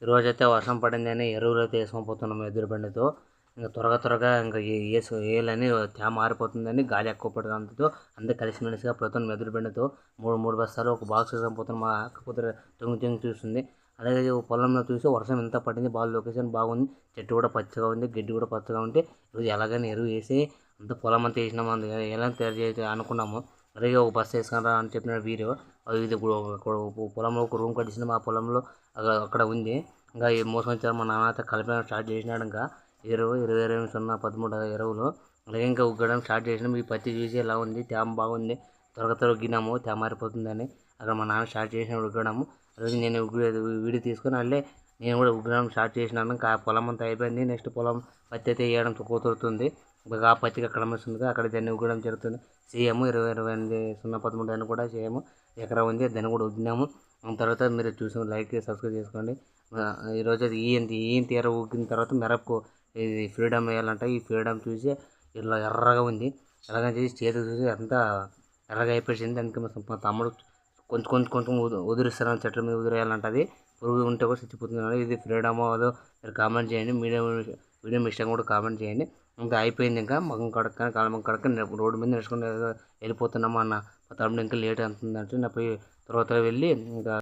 ఈరోజైతే వర్షం పడిందని ఎరువులైతే వేసుకొని ఎద్దుల బండితో. ఇంక త్వరగా ఇంకా వేయాలని తేమ మారిపోతుందని గాలి ఎక్కువ పడడంతో అందరూ కలిసిమెలిసిగా పోతున్నాం ఎద్దుల బండితో. మూడు బస్తాలు ఒక బాక్స్ వేసుకొని పోతున్నాం. మా అక్క కూతురు తొంగి చూస్తుంది. అలాగే పొలంలో చూసి వర్షం ఎంత పడింది, బాగా లొకేషన్ బాగుంది, చెట్టు కూడా పచ్చగా ఉంది, గడ్డి కూడా పచ్చగా ఉంటే ఈరోజు ఎలాగైనా ఎరువు వేసి అంత పొలం అంతా వేసినాము. ఎలా తయారు చేసి అనుకున్నాము. అలాగే ఒక బస్సు వేసుకురా అని చెప్పిన వీడియో ఇది పొలంలో ఒక రూమ్ కట్టించింది. మా పొలంలో అక్కడ ఉంది. ఇంకా ఈ మోసం వచ్చారు మా నాన్న కలిపి స్టార్ట్ చేసినాడు. ఇంకా 20, 20, 0, 13 ఎరువులు అలాగే ఇంకా ఉగ్గడం స్టార్ట్ చేసినాం. ఈ పత్తి చూసి ఎలా ఉంది, తేమ బాగుంది, త్వరగా గిన్నాము తేమ మారిపోతుందని. అక్కడ మా నాన్న స్టార్ట్ చేసినాడు ఉగ్గడము. అలాగే నేను వీడియో తీసుకొని అల్లే నేను కూడా ఉగ్గడం స్టార్ట్ చేసినాను. ఇంకా పొలం అంతా అయిపోయింది. నెక్స్ట్ పొలం పత్తి అయితే వేయడం కుదురుతుంది. ఇంకా ఆ పత్తికి అక్కడ వస్తుంది, అక్కడ దాన్ని ఉగ్గడం జరుగుతుంది. సేమ్ 20, 20, 0, 13 అని కూడా సేమ్ ఎకరా ఉంది, దాన్ని కూడా ఉగ్గినాము. తర్వాత మీరు చూసి లైక్ సబ్స్క్రైబ్ చేసుకోండి. ఈరోజు అది ఈయన తీర ఊగిన తర్వాత మిరపకు ఇది ఫ్రీడమ్ వేయాలంట. ఈ ఫ్రీడమ్ చూసి ఇలా ఎర్రగా ఉంది. ఎర్రగా చేసి చేతికి చూసి అంతా ఎర్రగా అయిపోయింది. దానికి మా తమ్ముడు కొంచెం ఉదిరిస్తాను, చెట్ల మీద ఉదిరేయాలంట. అది పురుగు ఉంటే కూడా చచ్చిపోతుంది. ఇది ఫ్రీడమ్ అదో మీరు కామెంట్ చేయండి. వీడియో మిస్టేక్ కూడా కామెంట్ చేయండి. ఇంకా అయిపోయింది. ఇంకా మగం కడక్కని కాళ్ళ కడక్కని రోడ్డు మీద నడుచుకుని వెళ్ళిపోతున్నాము అన్న. మా తమ్ముడు ఇంకా లేట్ అవుతుందంటే నా పోయి తర్వాత వెళ్ళి ఇంకా